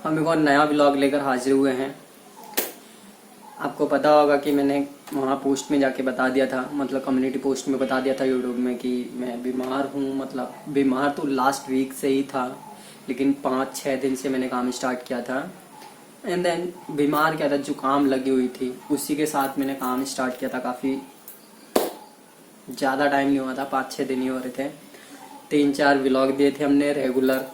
हम एक और नया ब्लॉग लेकर हाजिर हुए हैं। आपको पता होगा कि मैंने वहाँ पोस्ट में जाके बता दिया था, मतलब कम्युनिटी पोस्ट में बता दिया था यूट्यूब में कि मैं बीमार हूँ। मतलब बीमार तो लास्ट वीक से ही था, लेकिन 5-6 दिन से मैंने काम स्टार्ट किया था। एंड देन बीमार क्या था, जुकाम लगी हुई थी, उसी के साथ मैंने काम स्टार्ट किया था। काफ़ी ज़्यादा टाइम नहीं हुआ था, 5-6 दिन ही हो रहे थे। 3-4 व्लॉग दिए थे हमने रेगुलर।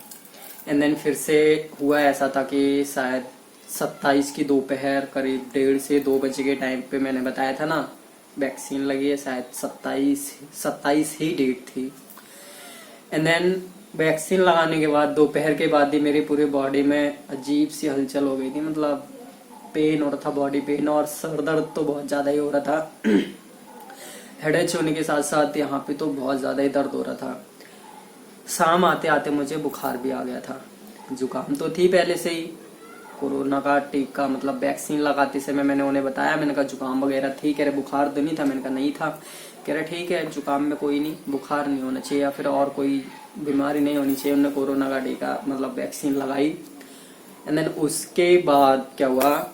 एंड देन फिर से हुआ ऐसा था कि शायद 27 की दोपहर करीब 1:30 से 2 बजे के टाइम पे मैंने बताया था ना, वैक्सीन लगी है। शायद 27 ही डेट थी। एंड देन वैक्सीन लगाने के बाद दोपहर के बाद ही मेरी पूरी बॉडी में अजीब सी हलचल हो गई थी। मतलब पेन हो रहा था, बॉडी पेन, और सर दर्द तो बहुत ज़्यादा ही हो रहा था। हेडेक होने के साथ साथ यहाँ पे तो बहुत ज़्यादा ही दर्द हो रहा था। शाम आते आते मुझे बुखार भी आ गया था। जुकाम तो थी पहले से ही, कोरोना का टीका मतलब वैक्सीन लगाते समय मैंने उन्हें बताया, मैंने कहा जुकाम वगैरह थी। कह रहे बुखार तो नहीं था, मैंने कहा नहीं था। कह रहे ठीक है, जुकाम में कोई नहीं, बुखार नहीं होना चाहिए या फिर और कोई बीमारी नहीं होनी चाहिए। उन्होंने कोरोना का टीका मतलब वैक्सीन लगाई। एंड देन उसके बाद क्या हुआ,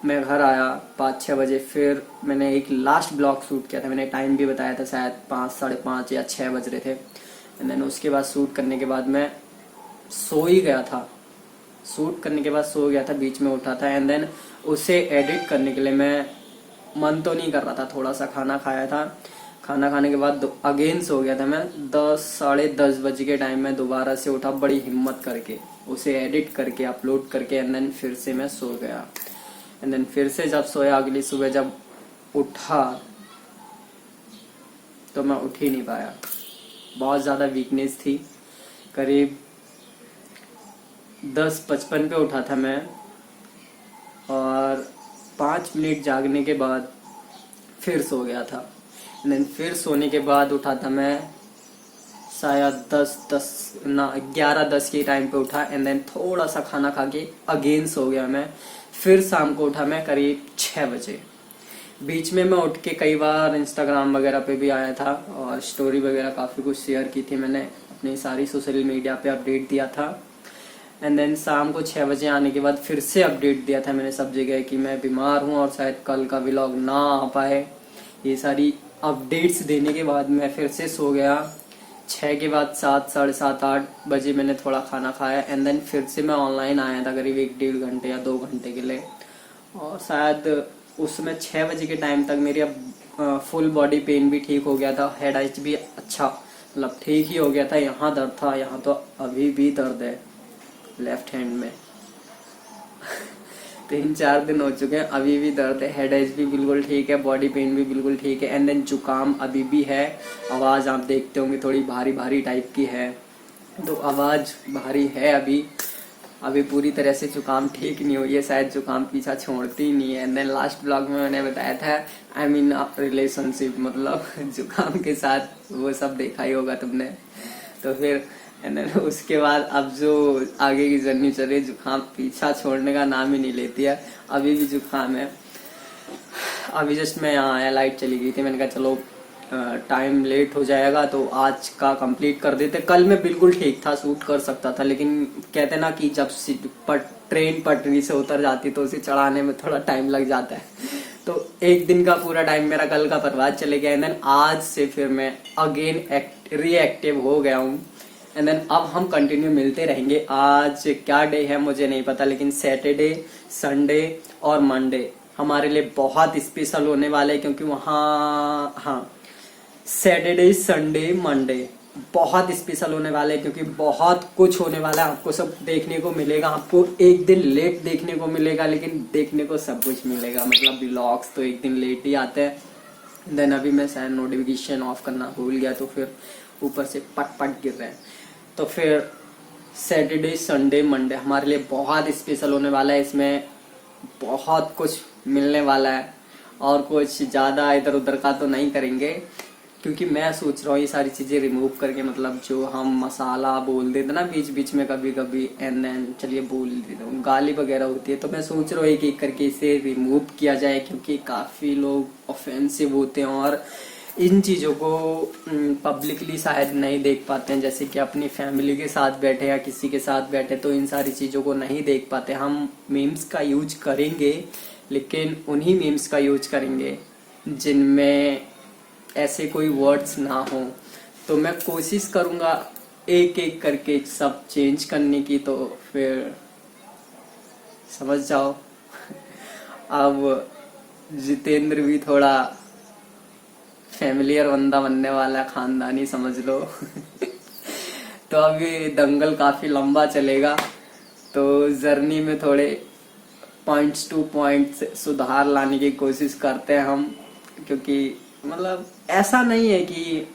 मैं घर आया 5-6 बजे। फिर मैंने एक लास्ट ब्लॉग शूट किया था, मैंने टाइम भी बताया था, शायद 5, 5:30 या 6 बज रहे थे। एंड देन उसके बाद शूट करने के बाद मैं सो ही गया था। शूट करने के बाद सो गया था, बीच में उठा था। एंड देन उसे एडिट करने के लिए मैं मन तो नहीं कर रहा था, थोड़ा सा खाना खाया था। खाना खाने के बाद अगेन सो गया था मैं। 10, साढ़े 10 बजे के टाइम में दोबारा से उठा, बड़ी हिम्मत करके उसे एडिट करके अपलोड करके। एंड देन फिर से मैं सो गया। एंड देन फिर से जब सोया, अगली सुबह जब उठा तो मैं उठ ही नहीं पाया। बहुत ज़्यादा वीकनेस थी। करीब 10:55 पे उठा था मैं, और 5 मिनट जागने के बाद फिर सो गया था। देन फिर सोने के बाद उठा था मैं शायद 11-10 के टाइम पे उठा। एंड देन थोड़ा सा खाना खा के अगेन सो गया मैं। फिर शाम को उठा मैं करीब 6 बजे। बीच में मैं उठ के कई बार इंस्टाग्राम वगैरह पे भी आया था, और स्टोरी वगैरह काफ़ी कुछ शेयर की थी मैंने, अपनी सारी सोशल मीडिया पे अपडेट दिया था। एंड देन शाम को 6 बजे आने के बाद फिर से अपडेट दिया था मैंने सब जगह कि मैं बीमार हूँ और शायद कल का व्लॉग ना आ पाए। ये सारी अपडेट्स देने के बाद मैं फिर से सो गया। 6 के बाद 7, साढ़े 7-8 बजे मैंने थोड़ा खाना खाया। एंड देन फिर से मैं ऑनलाइन आया था करीब 1-1.5 घंटे या 2 घंटे के लिए। और शायद उसमें 6 बजे के टाइम तक मेरी अब फुल बॉडी पेन भी ठीक हो गया था। हेड एच भी अच्छा मतलब ठीक ही हो गया था। यहाँ दर्द था, यहाँ तो अभी भी दर्द है लेफ्ट हैंड में। 3-4 दिन हो चुके हैं, अभी भी दर्द है। हेड एच भी बिल्कुल ठीक है, बॉडी पेन भी बिल्कुल ठीक है। एंड देन जुकाम अभी भी है। आवाज़ आप देखते होंगे थोड़ी भारी भारी टाइप की है, तो आवाज़ भारी है अभी पूरी तरह से जुकाम ठीक नहीं हुई है। शायद जुकाम पीछा छोड़ती ही नहीं है। एंड देन लास्ट ब्लॉग में मैंने बताया था आई मीन रिलेशनशिप, मतलब जुकाम के साथ वो सब देखा ही होगा तुमने। तो फिर एंड देन उसके बाद अब जो आगे की जर्नी चल रही है, जुकाम पीछा छोड़ने का नाम ही नहीं लेती है। अभी भी जुकाम है। अभी जस्ट मैं यहाँ आया, लाइट चली गई थी, मैंने कहा चलो टाइम लेट हो जाएगा तो आज का कंप्लीट कर देते। कल मैं बिल्कुल ठीक था, शूट कर सकता था, लेकिन कहते ना कि जब ट्रेन पटरी से उतर जाती तो उसे चढ़ाने में थोड़ा टाइम लग जाता है। तो एक दिन का पूरा टाइम मेरा कल का बर्बाद चले गया। एंड देन आज से फिर मैं अगेन रिएक्टिव हो गया हूँ। एंड देन अब हम कंटिन्यू मिलते रहेंगे। आज क्या डे है मुझे नहीं पता, लेकिन सैटरडे, संडे और मंडे हमारे लिए बहुत स्पेशल होने वाले हैं, क्योंकि वहाँ हाँ सैटरडे, संडे, मंडे बहुत स्पेशल होने वाले हैं, क्योंकि बहुत कुछ होने वाला है। आपको सब देखने को मिलेगा। आपको एक दिन लेट देखने को मिलेगा, लेकिन देखने को सब कुछ मिलेगा। मतलब व्लॉग्स तो एक दिन लेट ही आते हैं। देन अभी मैं शायद नोटिफिकेशन ऑफ करना भूल गया, तो फिर ऊपर से पट पट गिर रहे हैं। तो फिर सैटरडे, संडे, मंडे हमारे लिए बहुत स्पेशल होने वाला है। इसमें बहुत कुछ मिलने वाला है, और कुछ ज़्यादा इधर उधर का तो नहीं करेंगे, क्योंकि मैं सोच रहा हूँ ये सारी चीज़ें रिमूव करके, मतलब जो हम मसाला बोल देते ना बीच बीच में कभी कभी, एंड देन चलिए बोल देता हूँ गाली वगैरह होती है, तो मैं सोच रहा हूँ एक एक करके इसे रिमूव किया जाए, क्योंकि काफ़ी लोग ऑफेंसिव होते हैं और इन चीज़ों को पब्लिकली शायद नहीं देख पाते हैं, जैसे कि अपनी फैमिली के साथ बैठे या किसी के साथ बैठे तो इन सारी चीज़ों को नहीं देख पाते। हम मीम्स का यूज करेंगे, लेकिन उन्हीं मीम्स का यूज करेंगे जिनमें ऐसे कोई वर्ड्स ना हो। तो मैं कोशिश करूँगा एक एक करके सब चेंज करने की, तो फिर समझ जाओ। अब जितेंद्र भी थोड़ा फैमिलियर बंदा बनने वाला है, खानदानी समझ लो। तो अभी दंगल काफी लंबा चलेगा, तो जर्नी में थोड़े पॉइंट्स टू पॉइंट्स सुधार लाने की कोशिश करते हैं हम, क्योंकि मतलब ऐसा नहीं है कि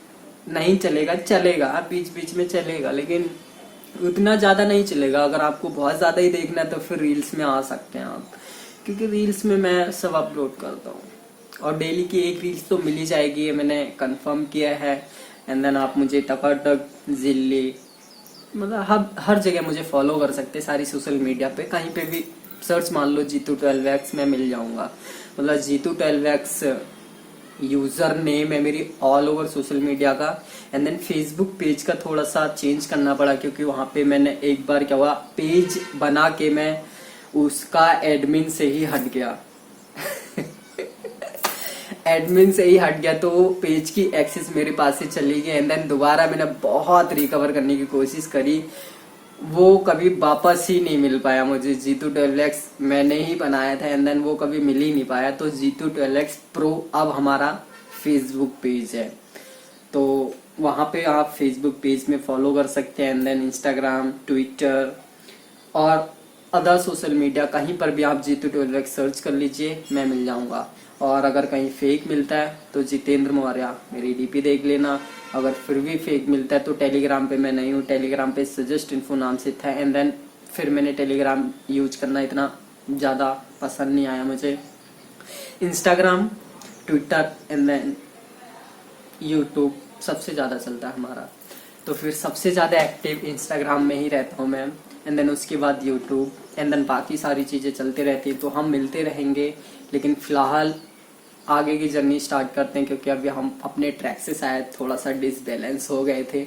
नहीं चलेगा, चलेगा बीच बीच में चलेगा, लेकिन उतना ज्यादा नहीं चलेगा। अगर आपको बहुत ज्यादा ही देखना है तो फिर रील्स में आ सकते हैं आप, क्योंकि रील्स में मैं सब अपलोड करता हूँ और डेली की एक रील्स तो मिल ही जाएगी, ये मैंने कंफर्म किया है। एंड देन आप मुझे टकाटक, जिल्ली, मतलब हर जगह मुझे फॉलो कर सकते हैं, सारी सोशल मीडिया पे कहीं पे भी सर्च मान लो जीतू 12x में मिल जाऊंगा। मतलब जीतू 12x यूजर नेम है मेरी ऑल ओवर सोशल मीडिया का। एंड देन फेसबुक पेज का थोड़ा सा चेंज करना पड़ा, क्योंकि वहां पे मैंने एक बार क्या हुआ, पेज बना के मैं उसका एडमिन से ही हट गया। एडमिन से ही हट गया तो पेज की एक्सेस मेरे पास से चली गई। एंड देन दोबारा मैंने बहुत रिकवर करने की कोशिश करी, वो कभी वापस ही नहीं मिल पाया मुझे। जीतू 12x मैंने ही बनाया था, एंड देन वो कभी मिल ही नहीं पाया। तो जीतू 12x प्रो अब हमारा फेसबुक पेज है, तो वहां पे आप फेसबुक पेज में फॉलो कर सकते हैं। एंड देन इंस्टाग्राम, ट्विटर और अदर सोशल मीडिया कहीं पर भी आप जीतू 12x सर्च कर लीजिए, मैं मिल जाऊंगा। और अगर कहीं फेक मिलता है तो जितेंद्र मौर्य मेरी डीपी देख लेना। अगर फिर भी फेक मिलता है तो टेलीग्राम पे मैं नहीं हूँ, टेलीग्राम पे सजेस्ट इन्फो नाम से था। एंड देन फिर मैंने टेलीग्राम यूज करना इतना ज़्यादा पसंद नहीं आया मुझे। Instagram, Twitter and then YouTube सबसे ज़्यादा चलता है हमारा, तो फिर सबसे ज़्यादा एक्टिव इंस्टाग्राम में ही रहता हूँ मैं। एंड देन उसके बाद यूट्यूब, एंड देन बाकी सारी चीज़ें चलती रहती हैं। तो हम मिलते रहेंगे, लेकिन फिलहाल आगे की जर्नी स्टार्ट करते हैं, क्योंकि अभी हम अपने ट्रैक से शायद थोड़ा सा डिसबैलेंस हो गए थे।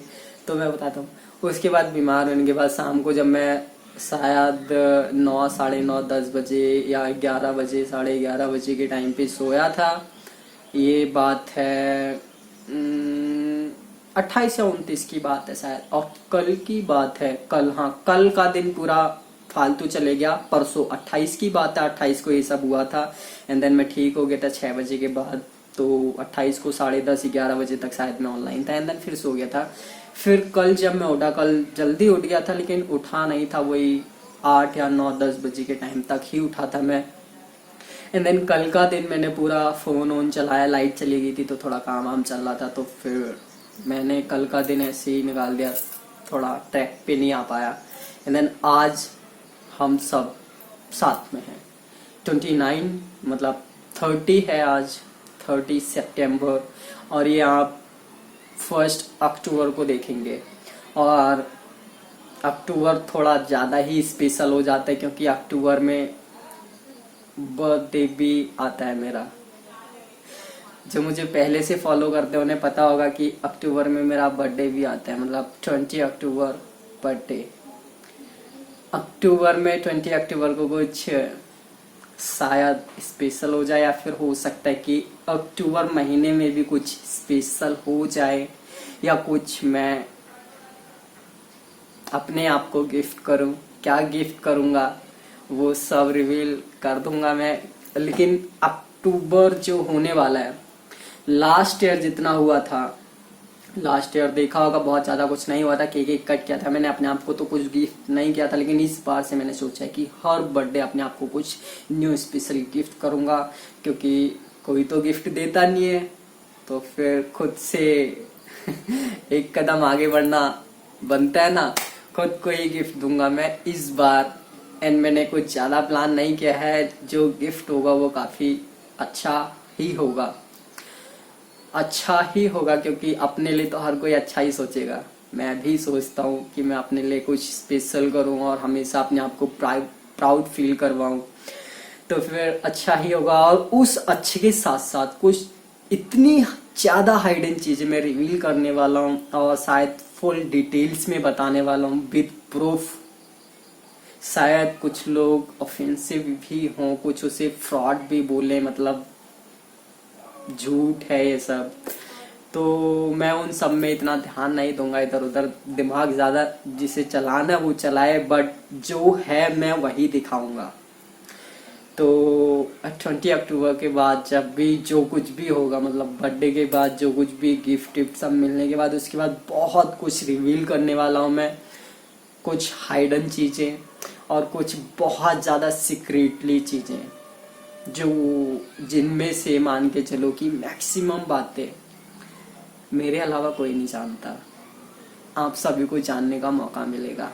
तो मैं बताता हूँ, उसके बाद बीमार होने के बाद शाम को जब मैं शायद 9, साढ़े 9, 10 बजे या 11 बजे, साढ़े 11 बजे के टाइम पे सोया था। ये बात है 28 या 29 की बात है शायद, और कल की बात है, कल, हाँ कल का दिन पूरा फालतू चले गया। परसों 28 की बात है, 28 को ये सब हुआ था। एंड देन मैं ठीक हो गया था 6 बजे के बाद, तो 28 को 10:30, 11 बजे तक शायद मैं ऑनलाइन था। एंड देन फिर सो गया था। फिर कल जब मैं उठा, कल जल्दी उठ गया था, लेकिन उठा नहीं था, वही 8 या 9, 10 बजे के टाइम तक ही उठा था मैं। एंड देन कल का दिन मैंने पूरा फोन ऑन चलाया, लाइट चली गई थी तो थोड़ा काम वाम चल रहा था, तो फिर मैंने कल का दिन ऐसे ही निकाल दिया, थोड़ा ट्रैक पे नहीं आ पाया। एंड देन आज हम सब साथ में हैं। 29 मतलब 30 है आज, 30 सितंबर, और ये आप 1 अक्टूबर को देखेंगे। और अक्टूबर थोड़ा ज़्यादा ही स्पेशल हो जाता है, क्योंकि अक्टूबर में बर्थडे भी आता है मेरा। जो मुझे पहले से फॉलो करते हैं उन्हें पता होगा कि अक्टूबर में मेरा बर्थडे भी आता है, मतलब 20 अक्टूबर बर्थडे। अक्टूबर में 20 अक्टूबर को कुछ शायद स्पेशल हो जाए, या फिर हो सकता है कि अक्टूबर महीने में भी कुछ स्पेशल हो जाए, या कुछ मैं अपने आप को गिफ्ट करूं। क्या गिफ्ट करूंगा वो सब रिवील कर दूंगा मैं। लेकिन अक्टूबर जो होने वाला है, लास्ट ईयर जितना हुआ था, लास्ट ईयर देखा होगा बहुत ज्यादा कुछ नहीं हुआ था, केक कट किया था मैंने अपने आप को, तो कुछ गिफ्ट नहीं किया था। लेकिन इस बार से मैंने सोचा है कि हर बर्थडे अपने आप को कुछ न्यू स्पेशल गिफ्ट करूंगा, क्योंकि कोई तो गिफ्ट देता नहीं है, तो फिर खुद से एक कदम आगे बढ़ना बनता है ना। खुद को ही गिफ्ट दूंगा मैं इस बार। एंड मैंने कुछ ज्यादा प्लान नहीं किया है, जो गिफ्ट होगा वो काफी अच्छा ही होगा, अच्छा ही होगा, क्योंकि अपने लिए तो हर कोई अच्छा ही सोचेगा। मैं भी सोचता हूँ कि मैं अपने लिए कुछ स्पेशल करूँ और हमेशा अपने आप को प्राउड फील करवाऊँ, तो फिर अच्छा ही होगा। और उस अच्छे के साथ साथ कुछ इतनी ज़्यादा हाइडन चीज़ें मैं रिवील करने वाला हूँ और शायद फुल डिटेल्स में बताने वाला हूँ विद प्रूफ। शायद कुछ लोग ऑफेंसिव भी हों, कुछ उसे फ्रॉड भी बोले, मतलब झूठ है ये सब। तो मैं उन सब में इतना ध्यान नहीं दूंगा, इधर उधर दिमाग ज़्यादा जिसे चलाना वो चलाए, बट जो है मैं वही दिखाऊंगा। तो 20 अक्टूबर के बाद जब भी जो कुछ भी होगा, मतलब बर्थडे के बाद जो कुछ भी गिफ्ट विफ्ट सब मिलने के बाद, उसके बाद बहुत कुछ रिवील करने वाला हूँ मैं। कुछ हाइडन चीज़ें और कुछ बहुत ज़्यादा सीक्रेटली चीज़ें, जो जिनमें से मान के चलो कि मैक्सिमम बातें मेरे अलावा कोई नहीं जानता। आप सभी को जानने का मौका मिलेगा।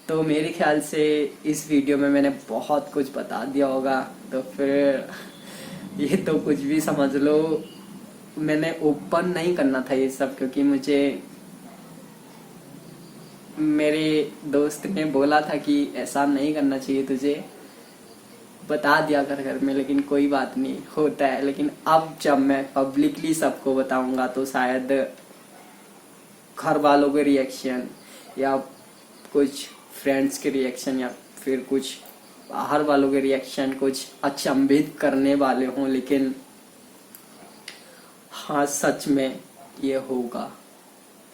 तो मेरे ख्याल से इस वीडियो में मैंने बहुत कुछ बता दिया होगा, तो फिर ये तो कुछ भी समझ लो। मैंने ओपन नहीं करना था ये सब, क्योंकि मुझे मेरे दोस्त ने बोला था कि ऐसा नहीं करना चाहिए, तुझे बता दिया कर घर में, लेकिन कोई बात नहीं, होता है। लेकिन अब जब मैं पब्लिकली सबको बताऊंगा तो शायद घर वालों के रिएक्शन या कुछ फ्रेंड्स के रिएक्शन या फिर कुछ बाहर वालों के रिएक्शन कुछ अचंभित करने वाले हों, लेकिन हाँ सच में ये होगा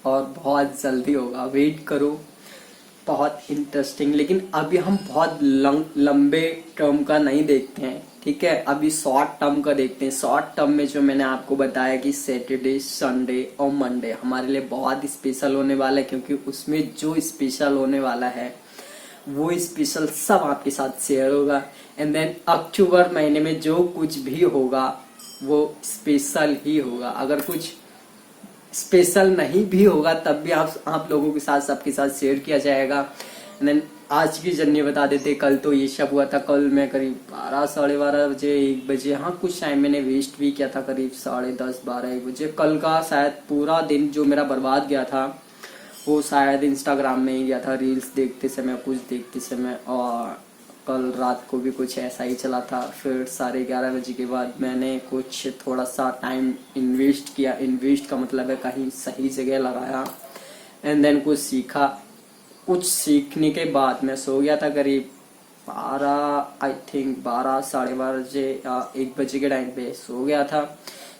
और बहुत जल्दी होगा। वेट करो, बहुत इंटरेस्टिंग। लेकिन अभी हम बहुत लंबे टर्म का नहीं देखते हैं, ठीक है? अभी शॉर्ट टर्म का देखते हैं। शॉर्ट टर्म में जो मैंने आपको बताया कि सैटरडे, संडे और मंडे हमारे लिए बहुत स्पेशल होने वाला है, क्योंकि उसमें जो स्पेशल होने वाला है वो स्पेशल सब आपके साथ शेयर होगा। एंड देन अक्टूबर महीने में जो कुछ भी होगा वो स्पेशल ही होगा। अगर कुछ स्पेशल नहीं भी होगा तब भी आप लोगों के साथ, सबके साथ शेयर किया जाएगा। एंड देन आज की जर्नी बता देते। कल तो ये सब हुआ था। कल मैं करीब 12, 12:30 बजे, 1 बजे, हाँ कुछ टाइम मैंने वेस्ट भी किया था, करीब 10:30, 12, 1 बजे। कल का शायद पूरा दिन जो मेरा बर्बाद गया था वो शायद इंस्टाग्राम में ही गया था, रील्स देखते समय, कुछ देखते समय। और कल रात को भी कुछ ऐसा ही चला था। फिर 11:30 बजे के बाद मैंने कुछ थोड़ा सा टाइम इन्वेस्ट किया। इन्वेस्ट का मतलब है कहीं सही जगह लगाया। एंड देन कुछ सीखा। कुछ सीखने के बाद मैं सो गया था करीब 12, 12:30 बजे या 1 बजे के टाइम पे सो गया था।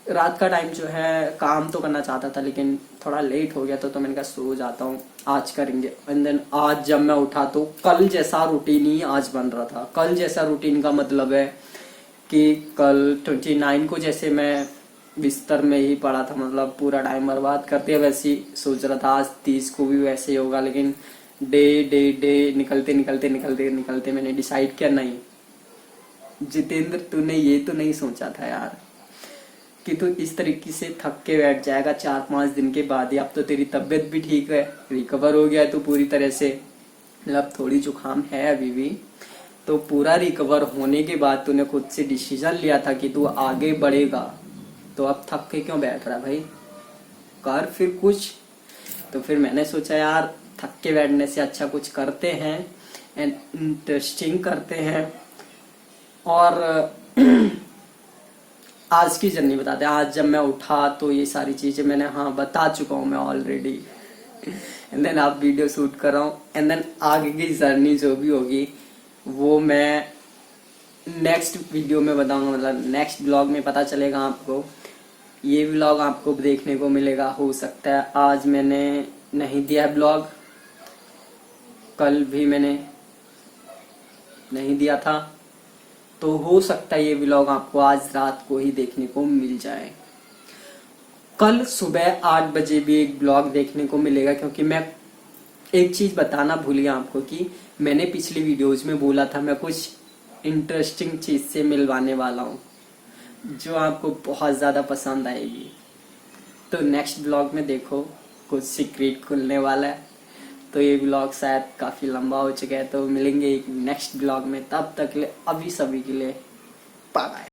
रात का टाइम जो है काम तो करना चाहता था, लेकिन थोड़ा लेट हो गया तो मैंने कहा सो जाता हूँ, आज करेंगे। एंड देन आज जब मैं उठा तो कल जैसा रूटीन ही आज बन रहा था। कल जैसा रूटीन का मतलब है कि कल 29 को जैसे मैं बिस्तर में ही पड़ा था, मतलब पूरा टाइम बर्बाद करते, वैसे ही सोच रहा था आज 30 को भी वैसे ही होगा। लेकिन डे निकलते मैंने डिसाइड किया, नहीं जितेंद्र, तूने ये तो नहीं सोचा था यार कि तू इस तरीके से थक के बैठ जाएगा 4-5 दिन के बाद ही। अब तो तेरी तबीयत भी ठीक है, रिकवर हो गया है तू पूरी तरह से, मतलब थोड़ी जुकाम है अभी भी, तो पूरा रिकवर होने के बाद तूने खुद से डिसीजन लिया था कि तू आगे बढ़ेगा, तो अब थक के क्यों बैठ रहा भाई, कर फिर कुछ। तो फिर मैंने सोचा यार थक के बैठने से अच्छा कुछ करते हैं एंड इंटरेस्टिंग करते हैं। और आज की जर्नी बताते हैं। आज जब मैं उठा तो ये सारी चीजें मैंने हाँ बता चुका हूँ मैं ऑलरेडी। एंड देन आप वीडियो शूट कर रहा हूँ। एंड देन आगे की जर्नी जो भी होगी वो मैं नेक्स्ट वीडियो में बताऊंगा, मतलब नेक्स्ट ब्लॉग में पता चलेगा आपको। ये व्लॉग आपको देखने को मिलेगा। हो सकता है आज मैंने नहीं दिया ब्लॉग, कल भी मैंने नहीं दिया था, तो हो सकता है ये व्लॉग आपको आज रात को ही देखने को मिल जाए। कल सुबह 8 बजे भी एक ब्लॉग देखने को मिलेगा, क्योंकि मैं एक चीज बताना भूल गया आपको कि मैंने पिछली वीडियोज में बोला था मैं कुछ इंटरेस्टिंग चीज से मिलवाने वाला हूँ जो आपको बहुत ज्यादा पसंद आएगी। तो नेक्स्ट ब्लॉग में देखो कुछ सीक्रेट खुलने वाला है। तो ये ब्लॉग शायद काफी लंबा हो चुका है, तो मिलेंगे एक नेक्स्ट ब्लॉग में। तब तक के लिए अभी सभी के लिए बाय बाय।